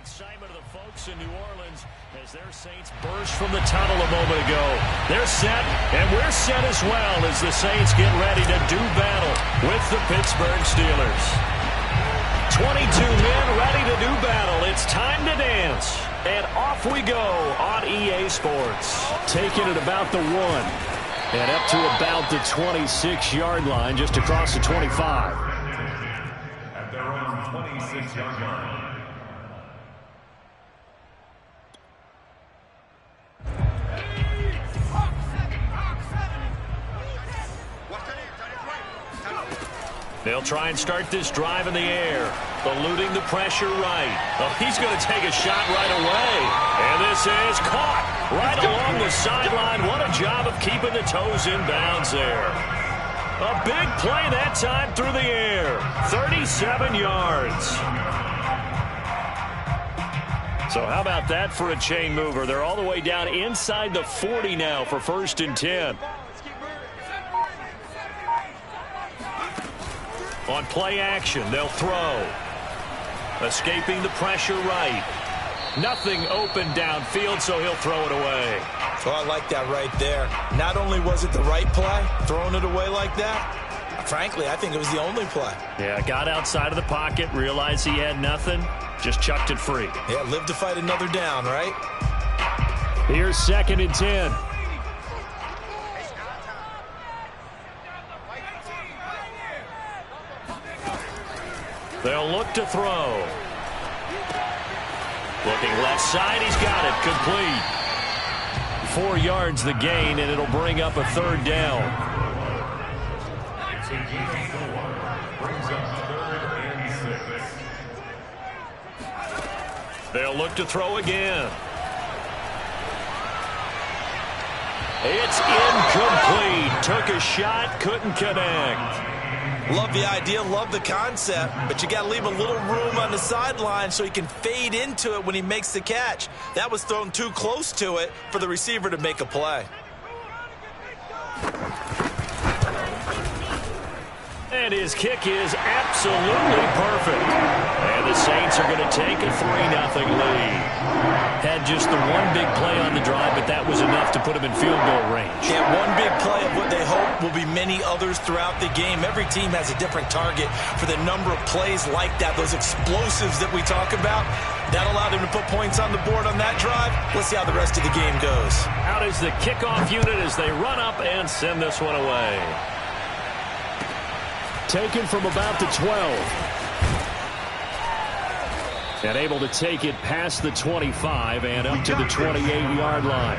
excitement of the folks in New Orleans as their Saints burst from the tunnel a moment ago. They're set, and we're set as well as the Saints get ready to do battle with the Pittsburgh Steelers. 22 men ready to do battle. It's time to dance. And off we go on EA Sports. Taking it about the 1. And up to about the 26-yard line, just across the 25. At their own 26-yard line. They'll try and start this drive in the air. Eluding the pressure right. Oh, he's going to take a shot right away. And this is caught right along the sideline. What a job of keeping the toes in bounds there. A big play that time through the air. 37 yards. So how about that for a chain mover? They're all the way down inside the 40 now for 1st and 10. On play action, they'll throw. Escaping the pressure right. Nothing open downfield, so he'll throw it away. So I like that right there. Not only was it the right play, throwing it away like that, frankly, I think it was the only play. Yeah, got outside of the pocket, realized he had nothing, just chucked it free. Yeah, live to fight another down, right? Here's 2nd and 10. They'll look to throw. Looking left side, he's got it. Complete. 4 yards the gain, and it'll bring up a 3rd down. Brings up 3rd and 6. They'll look to throw again. It's incomplete. Took a shot, couldn't connect. Love the idea, love the concept, but you got to leave a little room on the sideline so he can fade into it when he makes the catch. That was thrown too close to it for the receiver to make a play. And his kick is absolutely perfect. And the Saints are going to take a 3-0 lead. Had just the one big play on the drive, but that was enough to put him in field goal range. Yeah, one big play of what they hope will be many others throughout the game. Every team has a different target for the number of plays like that, those explosives that we talk about. That allowed him to put points on the board on that drive. Let's see how the rest of the game goes. Out is the kickoff unit as they run up and send this one away. Taken from about the 12. And able to take it past the 25 and up to the 28-yard line.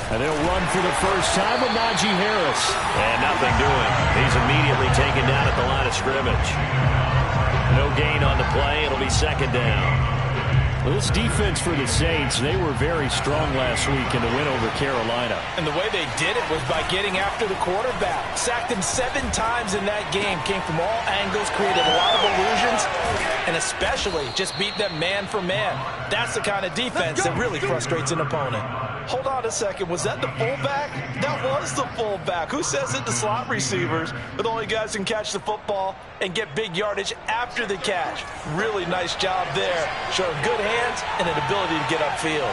And they'll run for the first time with Najee Harris. And nothing doing. He's immediately taken down at the line of scrimmage. No gain on the play. It'll be 2nd down. Well, this defense for the Saints, they were very strong last week in the win over Carolina. And the way they did it was by getting after the quarterback. Sacked him 7 times in that game. Came from all angles, created a lot of illusions, and especially just beat them man for man. That's the kind of defense that really frustrates an opponent. Hold on a second. Was that the fullback? That was the fullback. Who says it to slot receivers? But the only guys who can catch the football and get big yardage after the catch. Really nice job there. Showing good hands and an ability to get upfield.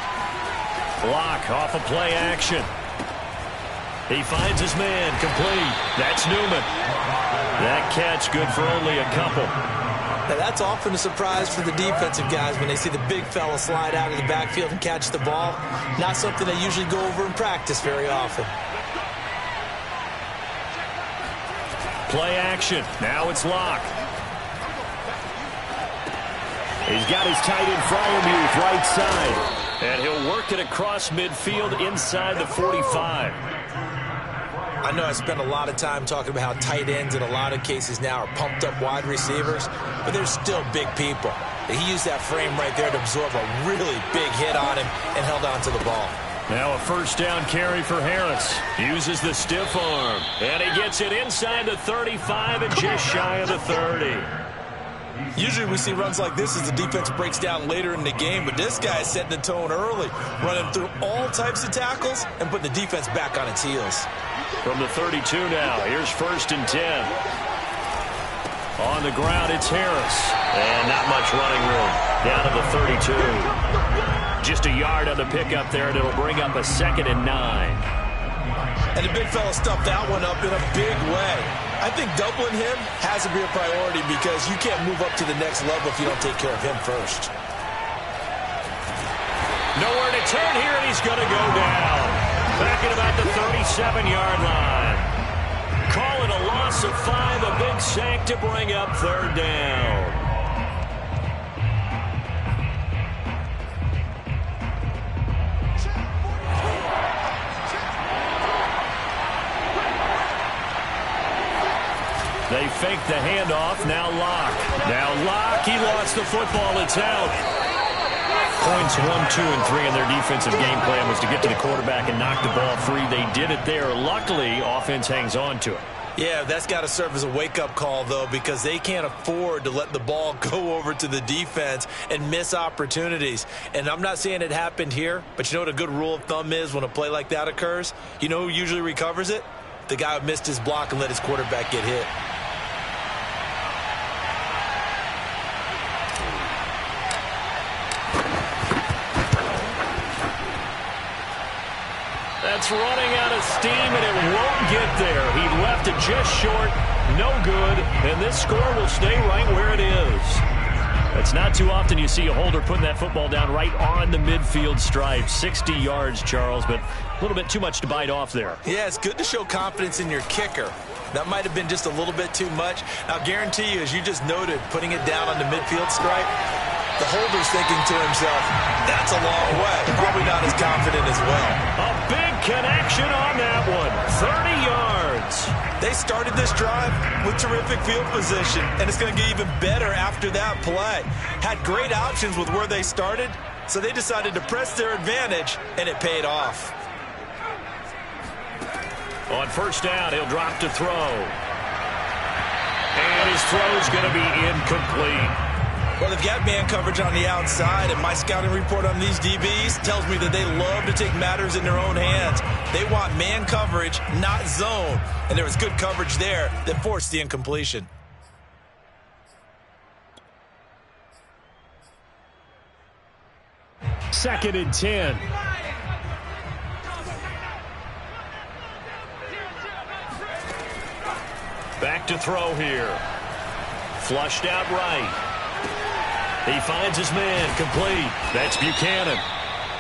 Block off of play action. He finds his man. Complete. That's Newman. That catch good for only a couple. Now that's often a surprise for the defensive guys when they see the big fella slide out of the backfield and catch the ball. Not something they usually go over in practice very often. Play action. Now it's Locke. He's got his tight end Freiermuth right side. And he'll work it across midfield inside the 45. I know I spent a lot of time talking about how tight ends in a lot of cases now are pumped up wide receivers, but they're still big people. He used that frame right there to absorb a really big hit on him and held on to the ball. Now a 1st down carry for Harris. Uses the stiff arm. And he gets it inside the 35 and just shy of the 30. Usually we see runs like this as the defense breaks down later in the game, but this guy is setting the tone early, running through all types of tackles and putting the defense back on its heels. From the 32 now, here's 1st and 10. On the ground, it's Harris. And not much running room. Down to the 32. Just a yard on the pickup there, and it'll bring up a 2nd and 9. And the big fella stuffed that one up in a big way. I think doubling him has to be a priority because you can't move up to the next level if you don't take care of him first. Nowhere to turn here, and he's going to go down. Back at about the 37-yard line. Call it a loss of 5, a big sack to bring up 3rd down. They fake the handoff. Now Locke. He lost the football. It's out. Points 1, 2, and 3 in their defensive game plan was to get to the quarterback and knock the ball free. They did it there. Luckily, offense hangs on to it. Yeah, that's got to serve as a wake-up call, though, because they can't afford to let the ball go over to the defense and miss opportunities. And I'm not saying it happened here, but you know what a good rule of thumb is when a play like that occurs? You know who usually recovers it? The guy who missed his block and let his quarterback get hit. That's running out of steam, and it won't get there. He left it just short, no good, and this score will stay right where it is. It's not too often you see a holder putting that football down right on the midfield stripe. 60 yards, Charles, but a little bit too much to bite off there. Yeah, it's good to show confidence in your kicker. That might have been just a little bit too much. I'll guarantee you, as you just noted, putting it down on the midfield stripe, the holder's thinking to himself, that's a long way. Probably not as confident as well. A big connection on that one. 30 yards. They started this drive with terrific field position, and it's going to get even better after that play. Had great options with where they started, so they decided to press their advantage, and it paid off. On 1st down, he'll drop to throw. And his throw's going to be incomplete. Well, they've got man coverage on the outside, and my scouting report on these DBs tells me that they love to take matters in their own hands. They want man coverage, not zone. And there was good coverage there that forced the incompletion. Second and 10. Back to throw here. Flushed out right. He finds his man, complete. That's Buchanan.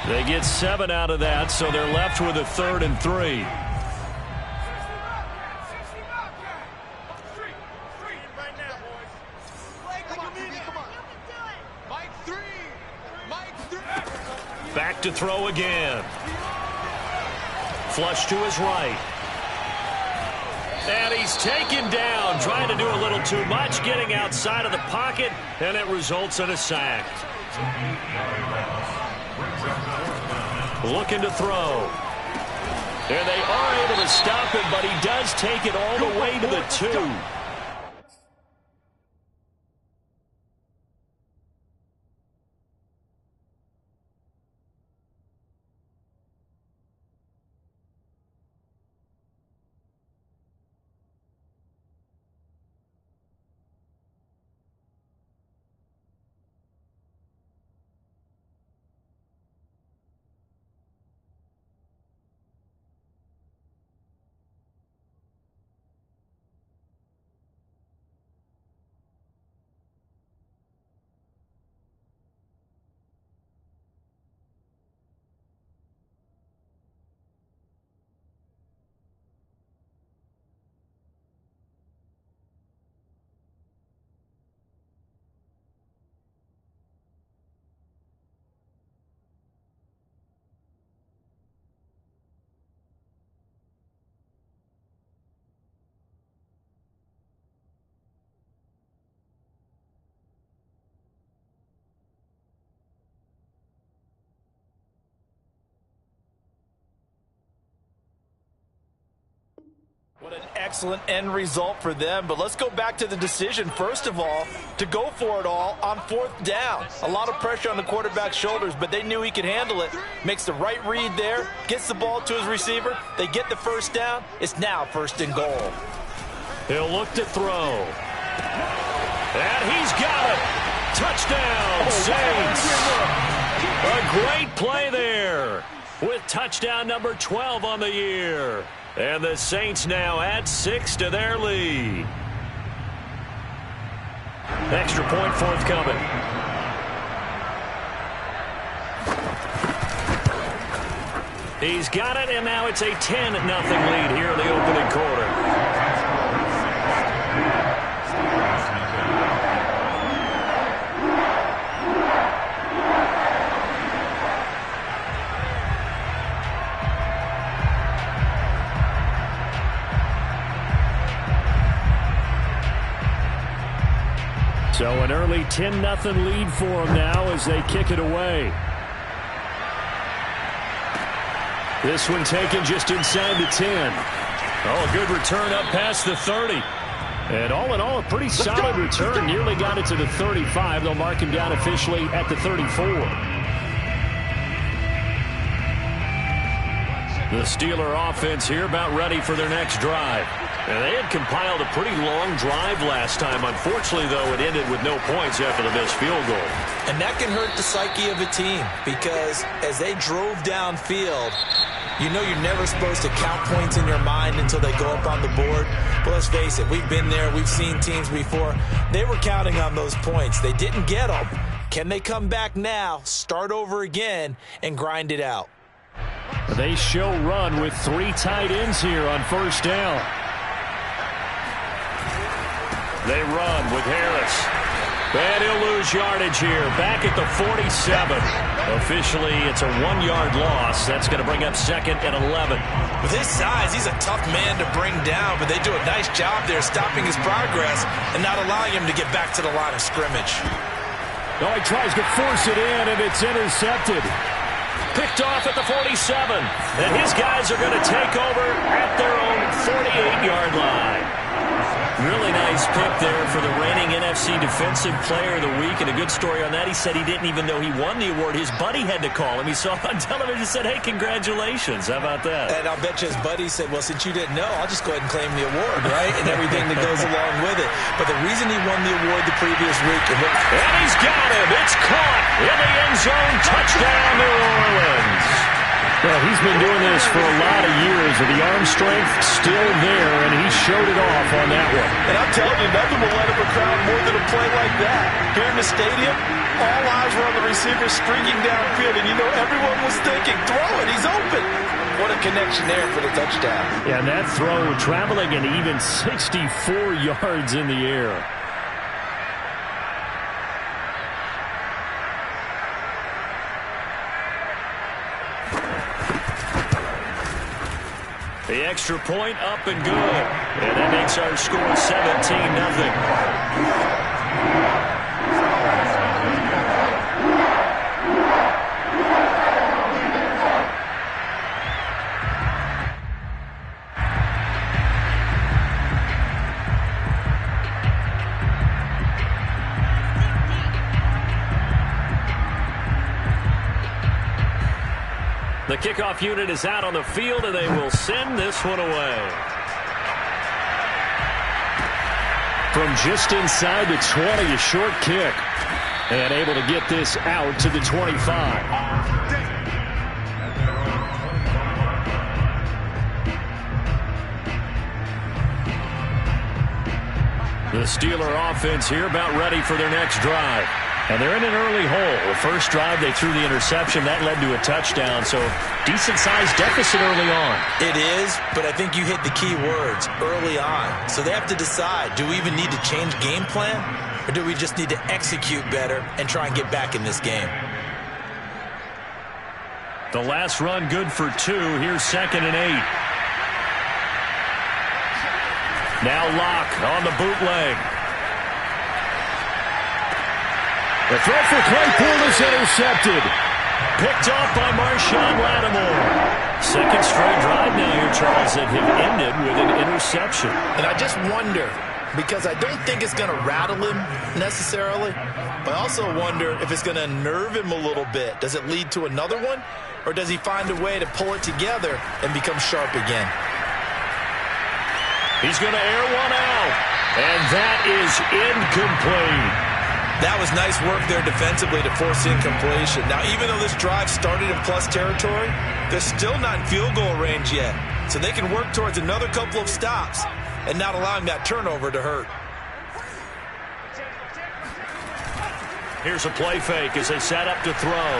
They get 7 out of that, so they're left with a 3rd and 3. Back to throw again. Flush to his right. And he's taken down, trying to do a little too much, getting outside of the pocket, and it results in a sack. Looking to throw. And they are able to stop him, but he does take it all the way to the 2. excellent end result for them. But let's go back to the decision, first of all, to go for it all on 4th down. A lot of pressure on the quarterback's shoulders, but they knew he could handle it. Makes the right read there, gets the ball to his receiver. They get the first down. It's now 1st and goal. He'll look to throw. And he's got it. Touchdown, Saints. A great play there with touchdown number 12 on the year. And the Saints now add 6 to their lead. Extra point forthcoming. He's got it, and now it's a 10-0 lead here in the opening quarter. So an early 10-0 lead for them now as they kick it away. This one taken just inside the 10. Oh, a good return up past the 30. And all in all, a pretty solid return. Nearly got it to the 35. They'll mark him down officially at the 34. The Steeler offense here about ready for their next drive. And they had compiled a pretty long drive last time. Unfortunately, though, it ended with no points after the missed field goal. And that can hurt the psyche of a team because as they drove downfield, you know you're never supposed to count points in your mind until they go up on the board. But let's face it, we've been there. We've seen teams before. They were counting on those points. They didn't get them. Can they come back now, start over again, and grind it out? They show run with 3 tight ends here on 1st down. They run with Harris. And he'll lose yardage here. Back at the 47. Officially, it's a 1-yard loss. That's going to bring up 2nd and 11. With his size, he's a tough man to bring down, but they do a nice job there stopping his progress and not allowing him to get back to the line of scrimmage. Oh, he tries to force it in, and it's intercepted. Picked off at the 47. And his guys are going to take over at their own 48-yard line. Really nice pick there for the reigning NFC Defensive Player of the Week. And a good story on that. He said he didn't even know he won the award. His buddy had to call him. He saw it on television and said, hey, congratulations. How about that? And I'll bet you his buddy said, well, since you didn't know, I'll just go ahead and claim the award, right? And everything that goes along with it. But the reason he won the award the previous week. And he's got him. It's caught in the end zone. Touchdown, New Orleans. Well, he's been doing this for a lot of years, and the arm strength still there, and he showed it off on that one. And I'm telling you, nothing will light up a crowd more than a play like that. Here in the stadium, all eyes were on the receiver streaking downfield, and you know everyone was thinking, throw it, he's open. What a connection there for the touchdown. Yeah, and that throw traveling an even 64 yards in the air. The extra point up and good. And that makes our score 17-0. The kickoff unit is out on the field, and they will send this one away. From just inside the 20, a short kick. And able to get this out to the 25. The Steeler offense here about ready for their next drive. And they're in an early hole. The first drive, they threw the interception. That led to a touchdown, so decent-sized deficit early on. It is, but I think you hit the key words, early on. So they have to decide, do we even need to change game plan, or do we just need to execute better and try and get back in this game? The last run good for 2. Here's 2nd and 8. Now Locke on the bootleg. The throw for Claypool is intercepted. Picked off by Marshawn Lattimore. Second straight drive now here, Charles, that have ended with an interception. And I just wonder, because I don't think it's going to rattle him necessarily, but I also wonder if it's going to nerve him a little bit. Does it lead to another one, or does he find a way to pull it together and become sharp again? He's going to air one out, and that is incomplete. That was nice work there defensively to force incompletion. Now, even though this drive started in plus territory, they're still not in field goal range yet. So they can work towards another couple of stops and not allowing that turnover to hurt. Here's a play fake as they set up to throw.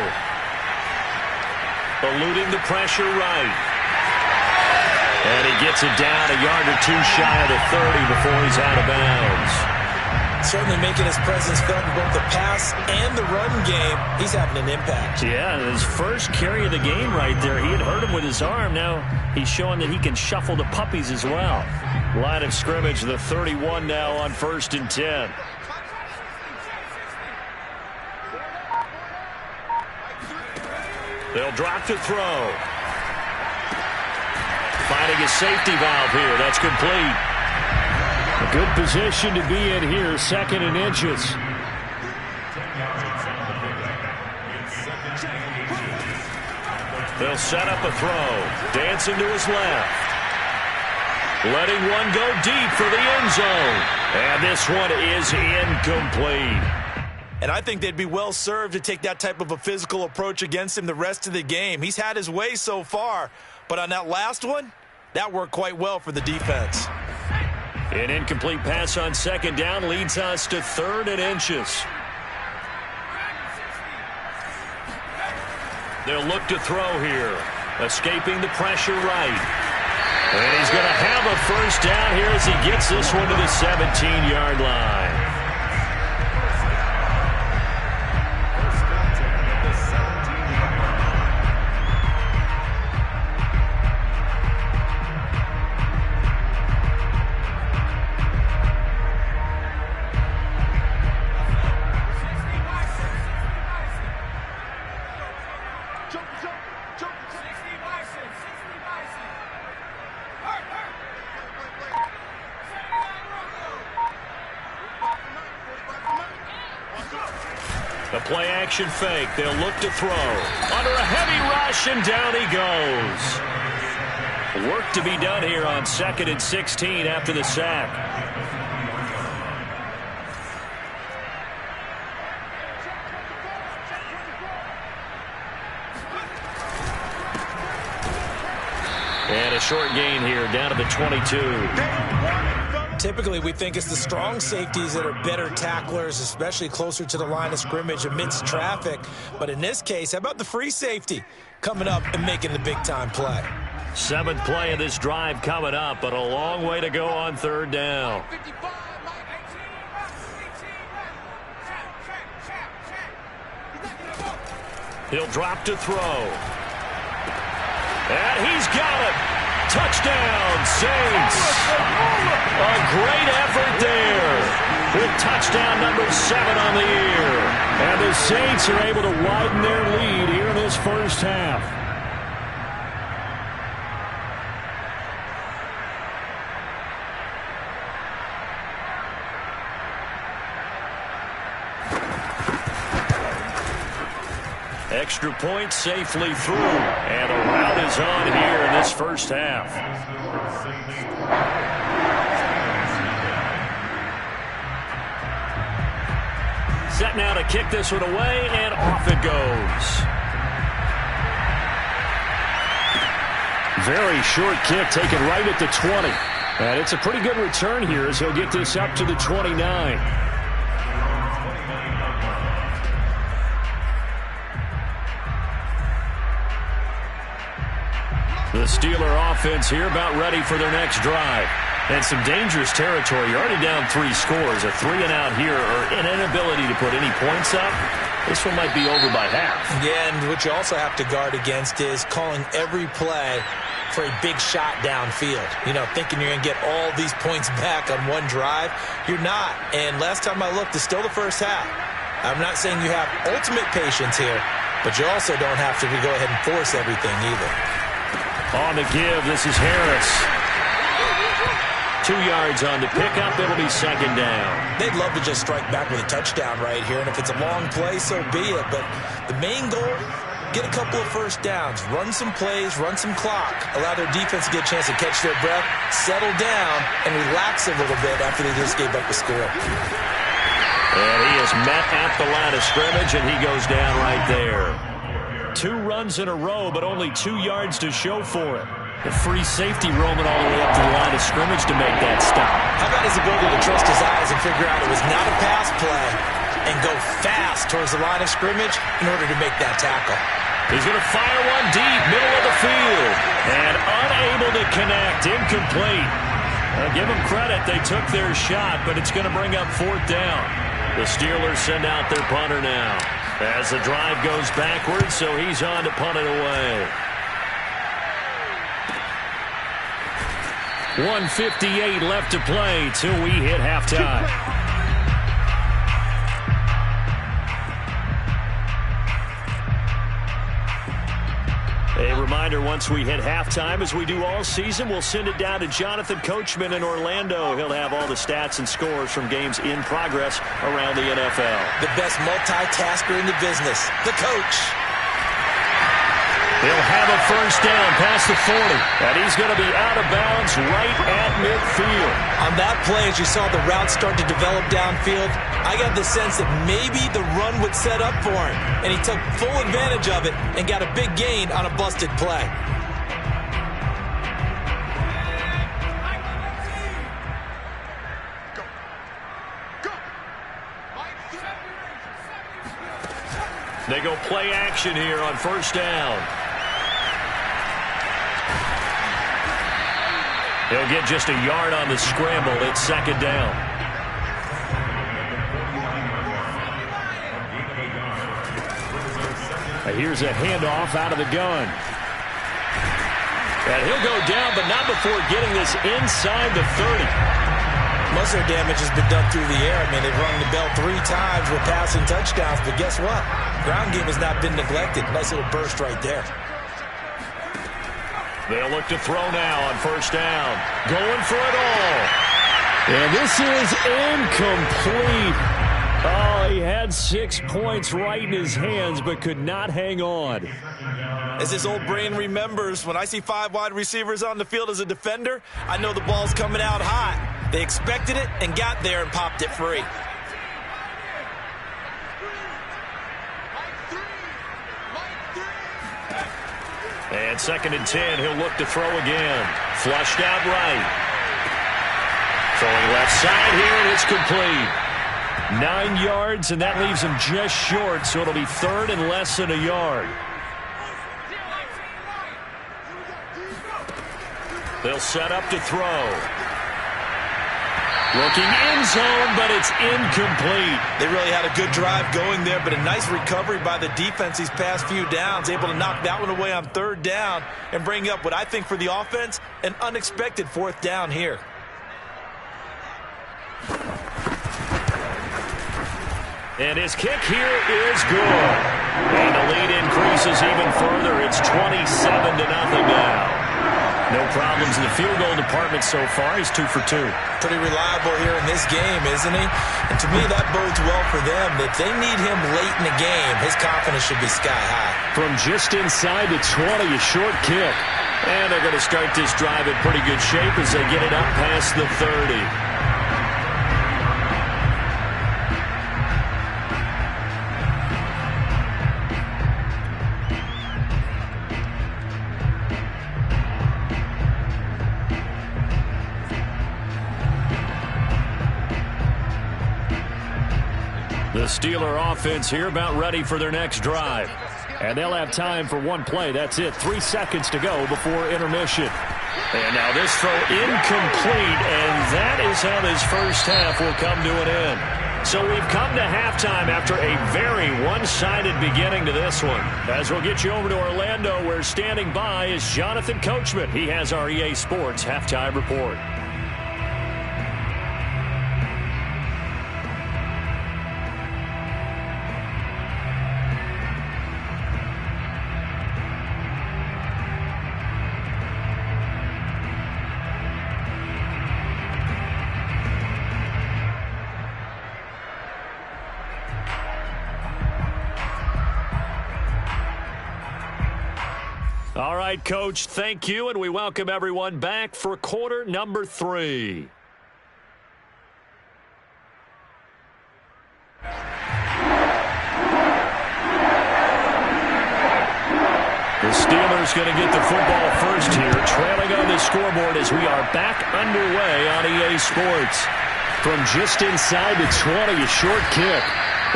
Eluding the pressure right. And he gets it down a yard or two shy of the 30 before he's out of bounds. Certainly making his presence felt in both the pass and the run game. He's having an impact. Yeah, his first carry of the game right there. He had hurt him with his arm. Now he's showing that he can shuffle the puppies as well. Line of scrimmage, the 31 now on 1st and 10. They'll drop to throw. Finding a safety valve here. That's complete. A good position to be in here, 2nd and inches. They'll set up a throw. Dancing to his left. Letting one go deep for the end zone. And this one is incomplete. And I think they'd be well served to take that type of a physical approach against him the rest of the game. He's had his way so far, but on that last one, that worked quite well for the defense. An incomplete pass on 2nd down leads us to 3rd and inches. They'll look to throw here. Escaping the pressure right. And he's going to have a first down here as he gets this one to the 17-yard line. The play-action fake. They'll look to throw. Under a heavy rush, and down he goes. Work to be done here on 2nd and 16 after the sack. And a short gain here, down to the 22. Typically, we think it's the strong safeties that are better tacklers, especially closer to the line of scrimmage amidst traffic. But in this case, how about the free safety coming up and making the big-time play? 7th play of this drive coming up, but a long way to go on 3rd down. He'll drop to throw. And he's got it. Touchdown, Saints. A great effort there with touchdown number 7 on the year. And the Saints are able to widen their lead here in this first half. Extra point safely through, and a rout is on here in this first half. Set now to kick this one away, and off it goes. Very short kick taken right at the 20. And it's a pretty good return here as he'll get this up to the 29. The Steeler offense here about ready for their next drive. And some dangerous territory. You're already down 3 scores. A 3-and-out here, or an inability to put any points up. This one might be over by half. Yeah, and what you also have to guard against is calling every play for a big shot downfield. You know, thinking you're going to get all these points back on one drive. You're not. And last time I looked, it's still the first half. I'm not saying you have ultimate patience here, but you also don't have to go ahead and force everything either. On the give, this is Harris. 2 yards on the pickup. It'll be second down. They'd love to just strike back with a touchdown right here, and if it's a long play, so be it. But the main goal, get a couple of first downs, run some plays, run some clock, allow their defense to get a chance to catch their breath, settle down, and relax a little bit after they just gave up a score. And he is met at the line of scrimmage, and he goes down right there. 2 runs in a row, but only 2 yards to show for it. The free safety roaming all the way up to the line of scrimmage to make that stop. How about his ability to trust his eyes and figure out it was not a pass play and go fast towards the line of scrimmage in order to make that tackle. He's going to fire one deep, middle of the field, and unable to connect, incomplete. Give them credit, they took their shot, but it's going to bring up 4th down. The Steelers send out their punter now as the drive goes backwards, so he's on to punt it away. 1:58 left to play till we hit halftime. A reminder, once we hit halftime, as we do all season, we'll send it down to Jonathan Coachman in Orlando. He'll have all the stats and scores from games in progress around the NFL. The best multitasker in the business, the coach. He'll have a first down past the 40, and he's going to be out of bounds right at midfield. On that play, as you saw the route start to develop downfield, I got the sense that maybe the run would set up for him, and he took full advantage of it and got a big gain on a busted play. They go play action here on first down. He'll get just a yard on the scramble. It's second down. Here's a handoff out of the gun. And he'll go down, but not before getting this inside the 30. Most of their damage has been done through the air. I mean, they've rung the bell 3 times with passing touchdowns, but guess what? Ground game has not been neglected. Nice little burst right there. They'll look to throw now on first down. Going for it all. And this is incomplete. Oh, he had 6 points right in his hands, but could not hang on. As his old brain remembers, when I see 5 wide receivers on the field as a defender, I know the ball's coming out hot. They expected it and got there and popped it free. And 2nd and 10, he'll look to throw again. Flushed out right. Throwing left side here, and it's complete. 9 yards, and that leaves him just short, so it'll be 3rd and less than a yard. They'll set up to throw. Looking in zone, but it's incomplete. They really had a good drive going there, but a nice recovery by the defense these past few downs, able to knock that one away on 3rd down and bring up what I think for the offense, an unexpected 4th down here. And his kick here is good. And the lead increases even further. It's 27-0 now. No problems in the field goal department so far. He's 2 for 2. Pretty reliable here in this game, isn't he? And to me, that bodes well for them. If they need him late in the game, his confidence should be sky high. From just inside the 20, a short kick. And they're going to start this drive in pretty good shape as they get it up past the 30. The Steeler offense here about ready for their next drive. And they'll have time for one play. That's it. 3 seconds to go before intermission. And now this throw incomplete, and that is how this first half will come to an end. So we've come to halftime after a very one-sided beginning to this one. As we'll get you over to Orlando, where standing by is Jonathan Coachman. He has our EA Sports halftime report. All right, Coach, thank you, and we welcome everyone back for quarter number 3. The Steelers going to get the football first here, trailing on the scoreboard as we are back underway on EA Sports. From just inside the 20, a short kick.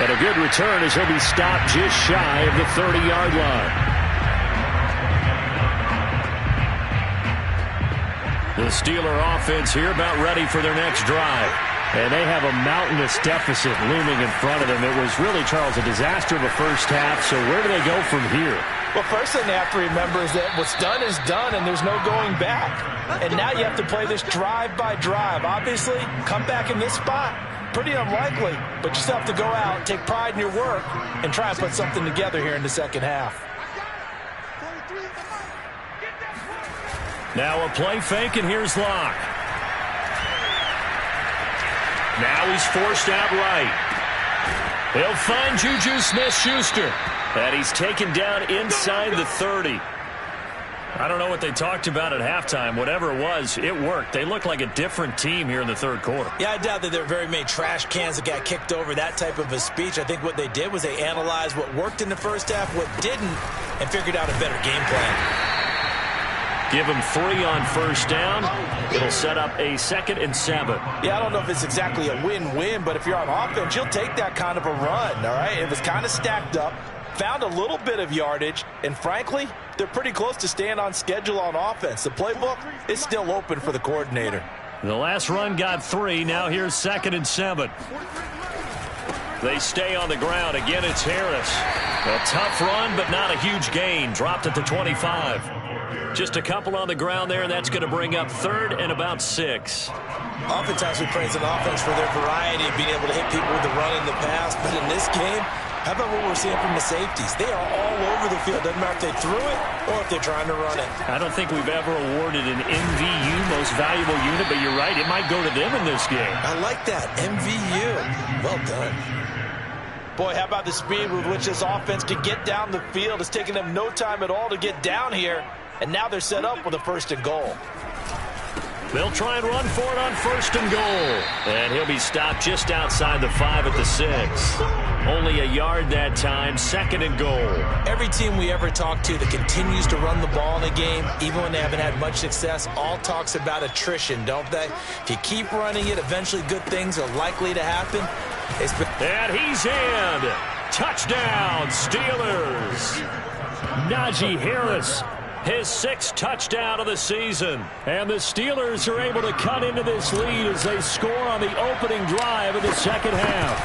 And a good return as he'll be stopped just shy of the 30-yard line. The Steeler offense here about ready for their next drive. And they have a mountainous deficit looming in front of them. It was really, Charles, a disaster of a first half. So where do they go from here? Well, first thing they have to remember is that what's done is done, and there's no going back. And now you have to play this drive by drive. Obviously, come back in this spot, pretty unlikely. But you still have to go out, take pride in your work, and try and put something together here in the second half. Now a play fake, and here's Locke. Now he's forced out right. He'll find Juju Smith-Schuster. And he's taken down inside the 30. I don't know what they talked about at halftime. Whatever it was, it worked. They look like a different team here in the third quarter. Yeah, I doubt that there were very many trash cans that got kicked over, that type of a speech. I think what they did was they analyzed what worked in the first half, what didn't, and figured out a better game plan. Give him 3 on first down. It'll set up a 2nd and 7. Yeah, I don't know if it's exactly a win-win, but if you're on offense, you'll take that kind of a run, all right? It was kind of stacked up. Found a little bit of yardage, and frankly, they're pretty close to staying on schedule on offense. The playbook is still open for the coordinator. The last run got 3. Now here's 2nd and 7. They stay on the ground. Again, it's Harris. A tough run, but not a huge gain. Dropped at the 25. Just a couple on the ground there, and that's going to bring up 3rd and about 6. Oftentimes we praise an offense for their variety of being able to hit people with the run in the pass, but in this game, how about what we're seeing from the safeties? They are all over the field. Doesn't matter if they threw it or if they're trying to run it. I don't think we've ever awarded an MVU, most valuable unit, but you're right. It might go to them in this game. I like that. MVU. Well done. Boy, how about the speed with which this offense can get down the field? It's taking them no time at all to get down here, and now they're set up with a 1st and goal. They'll try and run for it on 1st and goal. And he'll be stopped just outside the 5 at the 6. Only a yard that time, 2nd and goal. Every team we ever talk to that continues to run the ball in a game, even when they haven't had much success, all talks about attrition, don't they? If you keep running it, eventually good things are likely to happen. And he's in. Touchdown, Steelers. Najee Harris. His 6th touchdown of the season. And the Steelers are able to cut into this lead as they score on the opening drive of the second half.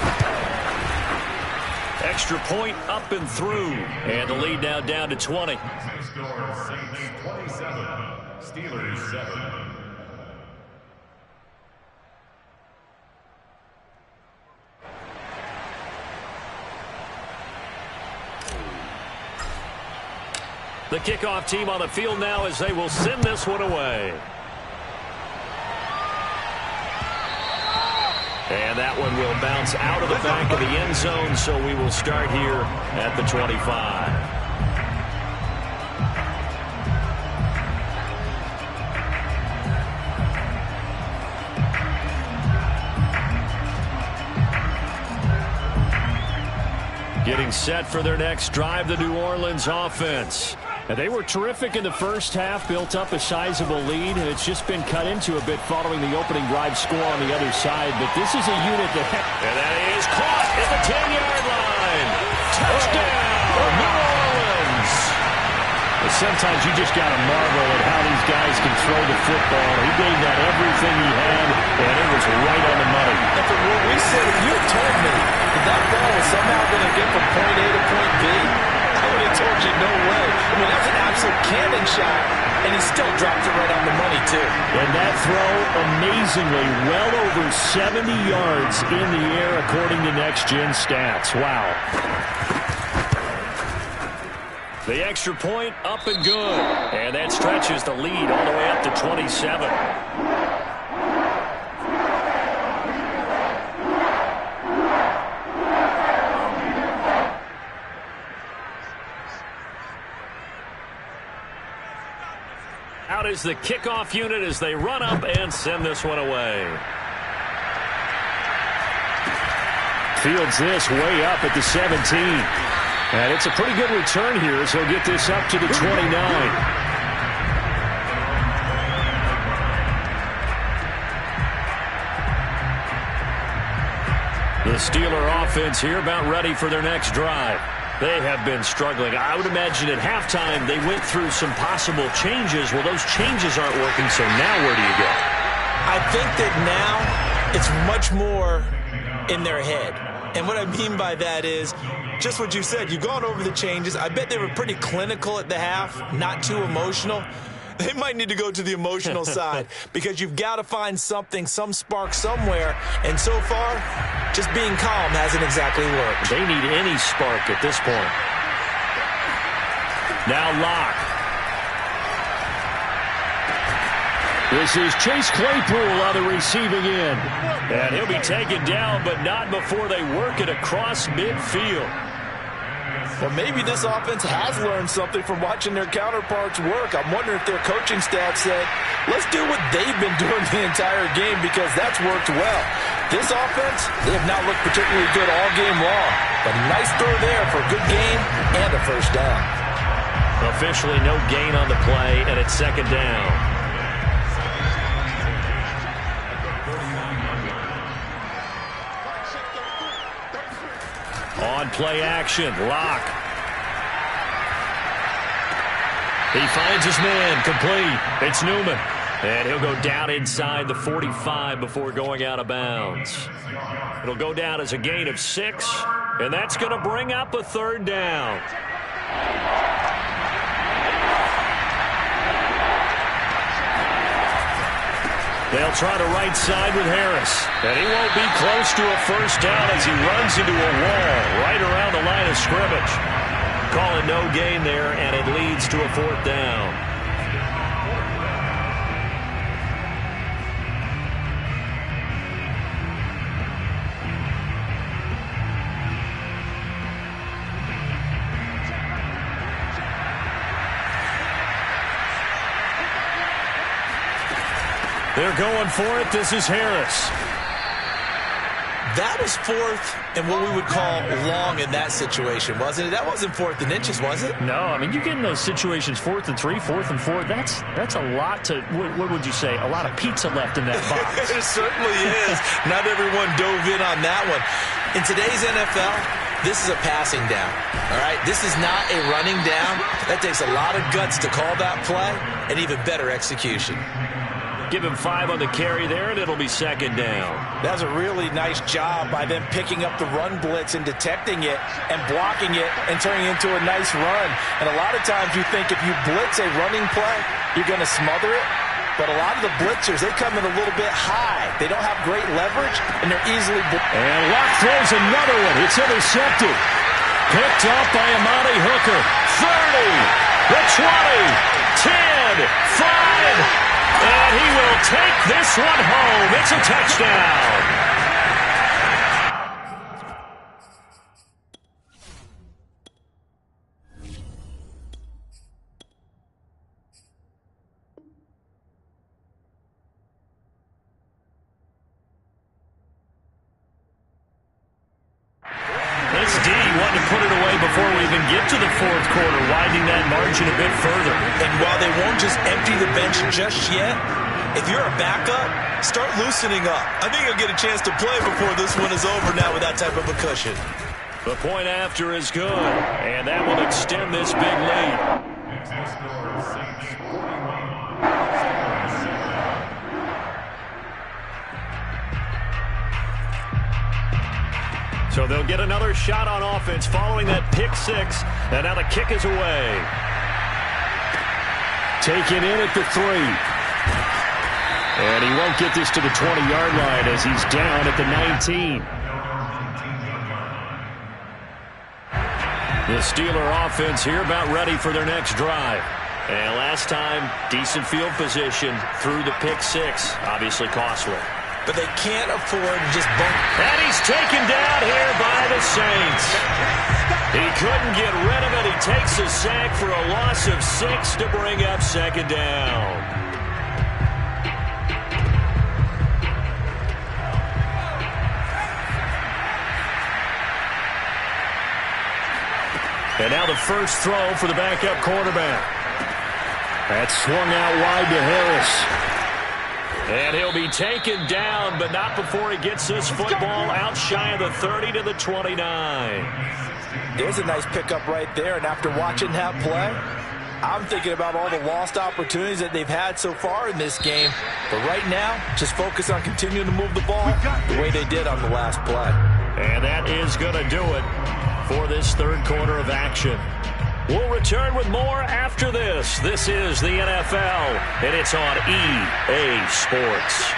Extra point up and through. And the lead now down to 20. Saints 27, Steelers 7. The kickoff team on the field now as they will send this one away. And that one will bounce out of the back of the end zone, so we will start here at the 25. Getting set for their next drive, the New Orleans offense. And they were terrific in the first half, built up a sizable lead, and it's just been cut into a bit following the opening drive score on the other side. But this is a unit that... And that is caught at the 10-yard line. Touchdown, New Orleans. But sometimes you just got to marvel at how these guys can throw the football. He gave that everything he had, and it was right on the money. And from what we said, if you had told me that that ball was somehow going to get from point A to point B, I would have told you no way. I mean, that's an absolute cannon shot, and he still dropped it right on the money, too. And that throw, amazingly, well over 70 yards in the air, according to Next Gen Stats. Wow. The extra point up and good. And that stretches the lead all the way up to 27. out is the kickoff unit as they run up and send this one away. Fields this way up at the 17. And it's a pretty good return here as he'll get this up to the 29. The Steeler offense here about ready for their next drive. They have been struggling. I would imagine at halftime they went through some possible changes. Well, those changes aren't working, so now where do you go? I think that now it's much more in their head. And what I mean by that is just what you said. You've gone over the changes. I bet they were pretty clinical at the half, not too emotional. They might need to go to the emotional side because you've got to find something, some spark somewhere. And so far, just being calm hasn't exactly worked. They need any spark at this point. Now Locke. This is Chase Claypool on the receiving end. And he'll be taken down, but not before they work it across midfield. Well, maybe this offense has learned something from watching their counterparts work. I'm wondering if their coaching staff said, let's do what they've been doing the entire game because that's worked well. This offense, they have not looked particularly good all game long. But a nice throw there for a good game and a first down. Officially no gain on the play, and it's second down. On play action, Locke. He finds his man, complete. It's Newman. And he'll go down inside the 45 before going out of bounds. It'll go down as a gain of 6, and that's going to bring up a third down. They'll try to right side with Harris. And he won't be close to a first down as he runs into a wall right around the line of scrimmage. Calling no gain there, and it leads to a fourth down. They're going for it. This is Harris. That was fourth and what we would call long in that situation, wasn't it? That wasn't 4th and inches, was it? No, I mean, you get in those situations 4th and 3, 4th and 4. That's a lot to, what would you say, a lot of pizza left in that box. It certainly is. Not everyone dove in on that one. In today's NFL, this is a passing down, all right? This is not a running down. That takes a lot of guts to call that play and even better execution. Give him 5 on the carry there, and it'll be second down. That was a really nice job by them picking up the run blitz and detecting it and blocking it and turning it into a nice run. And a lot of times you think if you blitz a running play, you're going to smother it. But a lot of the blitzers, they come in a little bit high. They don't have great leverage, and they're easily... And Locke throws another one. It's intercepted. Picked up by Amani Hooker. 30, the 20, 10, 5... And he will take this one home. It's a touchdown. This D wanting to put it away before we even get to the fourth quarter, widening that margin a bit further. And while they won't just empty the bench just yet, if you're a backup, start loosening up. I think you'll get a chance to play before this one is over now with that type of a cushion. The point after is good, and that will extend this big lead. So they'll get another shot on offense following that pick 6. And now the kick is away. Taken in at the 3. And he won't get this to the 20-yard line as he's down at the 19. The Steeler offense here about ready for their next drive. And last time, decent field position through the pick 6. Obviously costly. But they can't afford to just bump. And he's taken down here by the Saints. He couldn't get rid of it. He takes a sack for a loss of 6 to bring up second down. And now the first throw for the backup quarterback. That's swung out wide to Harris. And he'll be taken down, but not before he gets this football out shy of the 30 to the 29. There's a nice pickup right there, and after watching that play, I'm thinking about all the lost opportunities that they've had so far in this game. But right now, just focus on continuing to move the ball the way they did on the last play. And that is going to do it for this third quarter of action. We'll return with more after this. This is the NFL, and it's on EA Sports.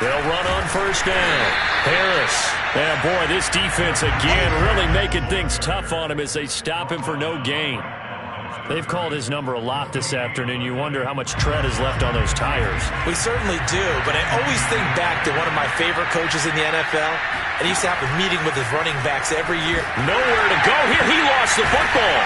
They'll run on first down. Harris. Yeah, boy, this defense again really making things tough on him as they stop him for no gain. They've called his number a lot this afternoon. You wonder how much tread is left on those tires. We certainly do, but I always think back to one of my favorite coaches in the NFL, and he used to have a meeting with his running backs every year. Nowhere to go here. He lost the football.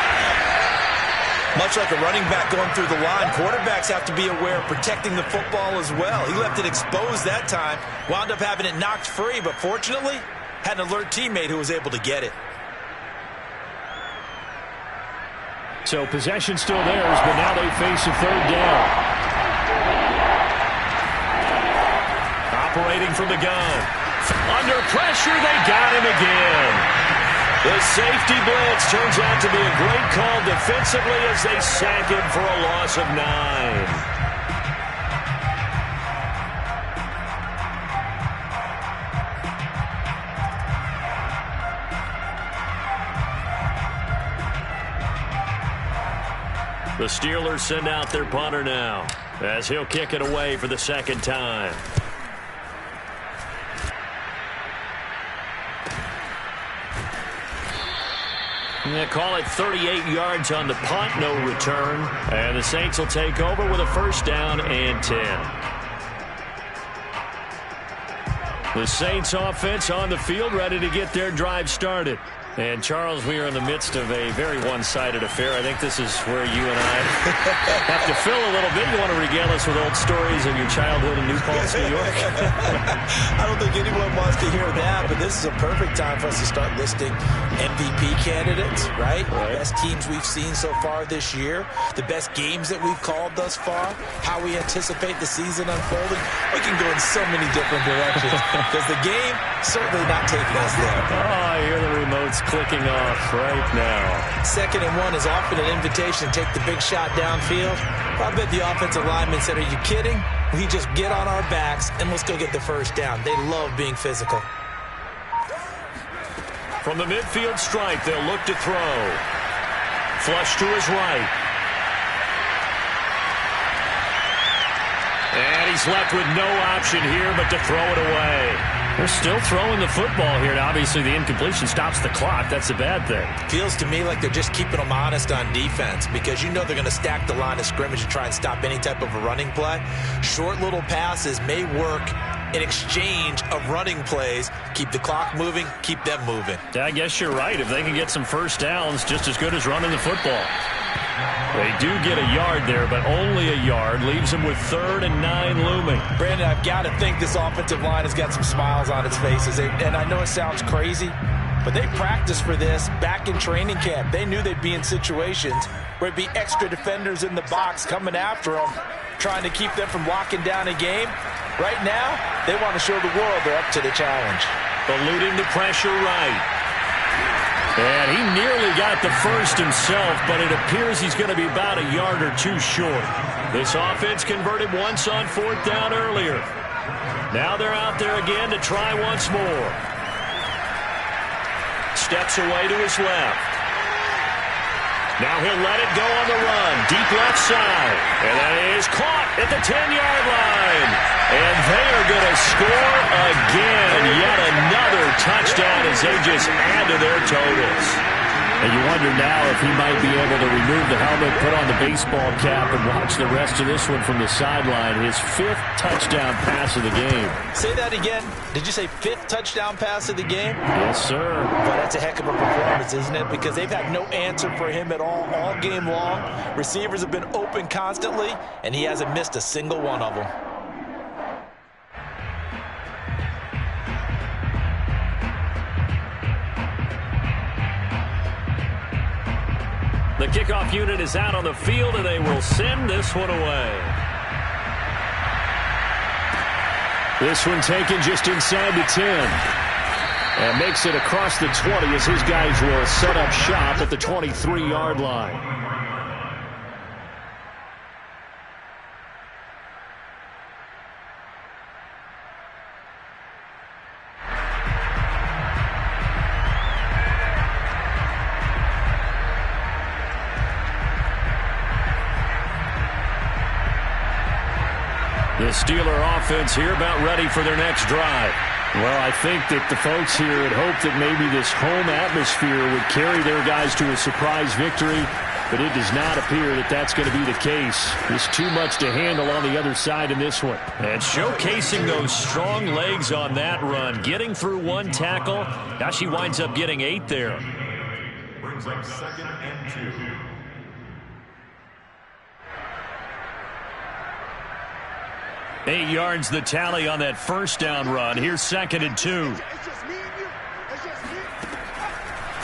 Much like a running back going through the line, quarterbacks have to be aware of protecting the football as well. He left it exposed that time, wound up having it knocked free, but fortunately, had an alert teammate who was able to get it. So possession still theirs, but now they face a third down. Operating from the gun. Under pressure, they got him again. The safety blitz turns out to be a great call defensively as they sack him for a loss of 9. The Steelers send out their punter now as he'll kick it away for the second time. They call it 38 yards on the punt, no return. And the Saints will take over with a first down and 10. The Saints offense on the field ready to get their drive started. And, Charles, we are in the midst of a very one-sided affair. I think this is where you and I have to fill a little bit. You want to regale us with old stories of your childhood in New Paltz, New York? I don't think anyone wants to hear that, but this is a perfect time for us to start listing MVP candidates, right? The best teams we've seen so far this year, the best games that we've called thus far, how we anticipate the season unfolding. We can go in so many different directions because the game certainly not taking us there. Oh, I hear the remotes clicking off right now. 2nd and 1 is often an invitation to take the big shot downfield. I bet the offensive lineman said, are you kidding? We just get on our backs and let's go get the first down. They love being physical. From the midfield stripe, they'll look to throw. Flush to his right. And he's left with no option here but to throw it away. They're still throwing the football here. Now, obviously, the incompletion stops the clock. That's a bad thing. Feels to me like they're just keeping them honest on defense because you know they're going to stack the line of scrimmage and try and stop any type of a running play. Short little passes may work in exchange of running plays. Keep the clock moving, keep them moving. Yeah, I guess you're right. If they can get some first downs, just as good as running the football. They do get a yard there, but only a yard. Leaves them with 3rd and 9 looming. Brandon, I've got to think this offensive line has got some smiles on its faces. And I know it sounds crazy, but they practiced for this back in training camp. They knew they'd be in situations where it'd be extra defenders in the box coming after them, trying to keep them from locking down a game. Right now, they want to show the world they're up to the challenge. Eluding the pressure right. And he nearly got the first himself, but it appears he's going to be about a yard or two short. This offense converted once on 4th down earlier. Now they're out there again to try once more. Steps away to his left. Now he'll let it go on the run. Deep left side. And that is caught at the 10-yard line. And they are going to score again. Yet another touchdown as they just add to their totals. And you wonder now if he might be able to remove the helmet, put on the baseball cap, and watch the rest of this one from the sideline. His 5th touchdown pass of the game. Say that again. Did you say 5th touchdown pass of the game? Yes, sir. But that's a heck of a performance, isn't it? Because they've had no answer for him at all game long. Receivers have been open constantly, and he hasn't missed a single one of them. The kickoff unit is out on the field, and they will send this one away. This one taken just inside the 10. And makes it across the 20 as his guys will set up shop at the 23-yard line. The Steeler offense here about ready for their next drive. Well, I think that the folks here had hoped that maybe this home atmosphere would carry their guys to a surprise victory, but it does not appear that that's going to be the case. There's too much to handle on the other side in this one. And showcasing those strong legs on that run, getting through one tackle. Now she winds up getting 8 there. Brings up 2nd and 2. 8 yards the tally on that first down run. Here's 2nd and 2.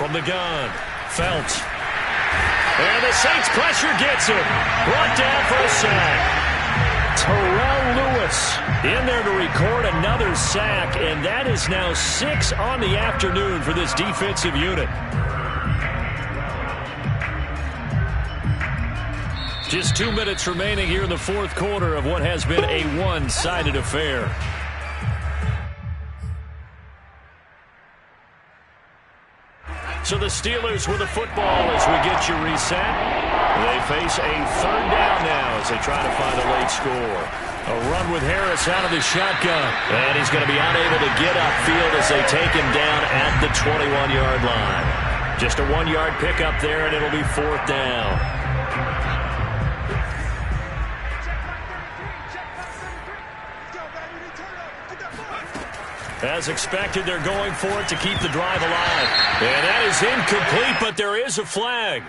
From the gun, Felt. And the Saints pressure gets him. Brought down for a sack. Terrell Lewis in there to record another sack, and that is now 6 on the afternoon for this defensive unit. Just 2 minutes remaining here in the 4th quarter of what has been a one-sided affair. So the Steelers with the football as we get you reset. They face a 3rd down now as they try to find a late score. A run with Harris out of the shotgun. And he's going to be unable to get upfield as they take him down at the 21-yard line. Just a 1-yard pickup there, and it'll be 4th down. As expected, they're going for it to keep the drive alive. And that is incomplete, but there is a flag.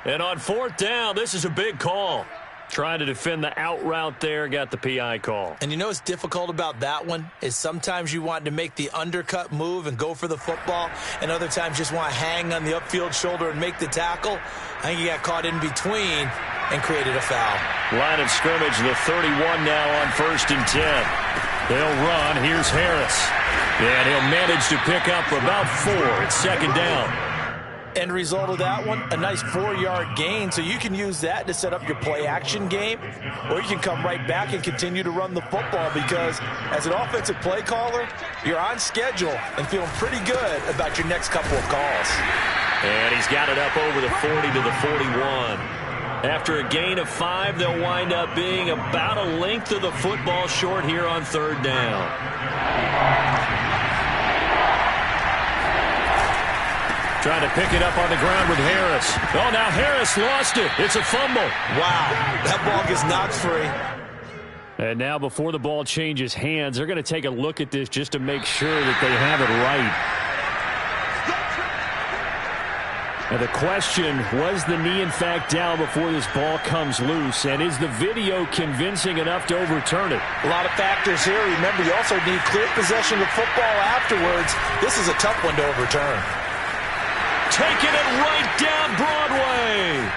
And on 4th down, this is a big call. Trying to defend the out route there, got the PI call. And you know what's difficult about that one is sometimes you want to make the undercut move and go for the football, and other times just want to hang on the upfield shoulder and make the tackle. I think he got caught in between and created a foul. Line of scrimmage, the 31 now on 1st and 10. They'll run. Here's Harris. And he'll manage to pick up about 4. It's 2nd down. End result of that one, a nice 4-yard gain. So you can use that to set up your play-action game, or you can come right back and continue to run the football because as an offensive play caller, you're on schedule and feeling pretty good about your next couple of calls. And he's got it up over the 40 to the 41. After a gain of 5, they'll wind up being about a length of the football short here on 3rd down. Trying to pick it up on the ground with Harris. Oh, now Harris lost it. It's a fumble. Wow, that ball gets knocked free. And now before the ball changes hands, they're going to take a look at this just to make sure that they have it right. And the question, was the knee in fact down before this ball comes loose? And is the video convincing enough to overturn it? A lot of factors here. Remember, you also need clear possession of the football afterwards. This is a tough one to overturn. Taking it right down Broadway.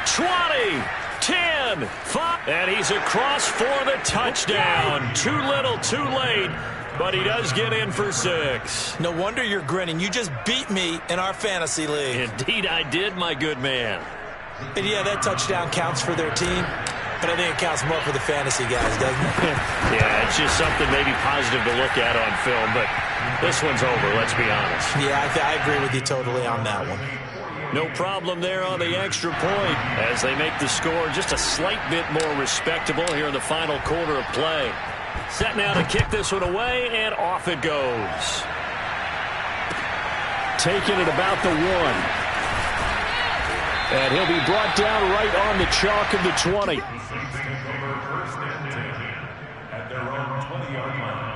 20, 10, 5. And he's across for the touchdown. Too little, too late. But he does get in for 6. No wonder you're grinning. You just beat me in our fantasy league. Indeed I did, my good man. And yeah, that touchdown counts for their team, but I think it counts more for the fantasy guys, doesn't it? Yeah, it's just something maybe positive to look at on film, but this one's over, let's be honest. Yeah, I agree with you totally on that one. No problem there on the extra point as they make the score just a slight bit more respectable here in the final quarter of play. Set now to kick this one away, and off it goes. Taking it about the 1. And he'll be brought down right on the chalk of the 20. Saints take over first and 10 at their own 20-yard line.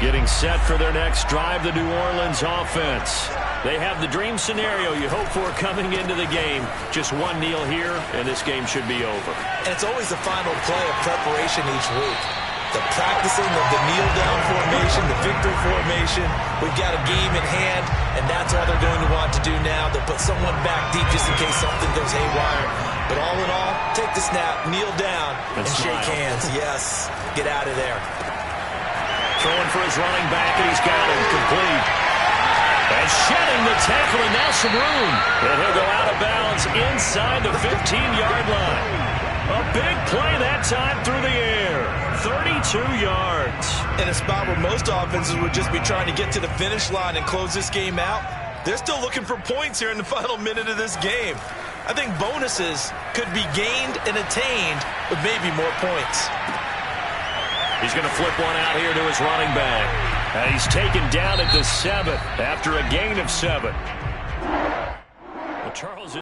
Getting set for their next drive, the New Orleans offense. They have the dream scenario you hope for coming into the game. Just one kneel here, and this game should be over. And it's always the final play of preparation each week. The practicing of the kneel-down formation, the victory formation. We've got a game in hand, and that's all they're going to want to do now. They'll put someone back deep just in case something goes haywire. But all in all, take the snap, kneel down, and shake hands. Yes, get out of there. Throwing for his running back, and he's got him complete. And shedding the tackle, and now some room. And he'll go out of bounds inside the 15-yard line. A big play that time through the air. 32 yards. In a spot where most offenses would just be trying to get to the finish line and close this game out, they're still looking for points here in the final minute of this game. I think bonuses could be gained and attained with maybe more points. He's going to flip one out here to his running back. And he's taken down at the 7 after a gain of 7. Well, Charles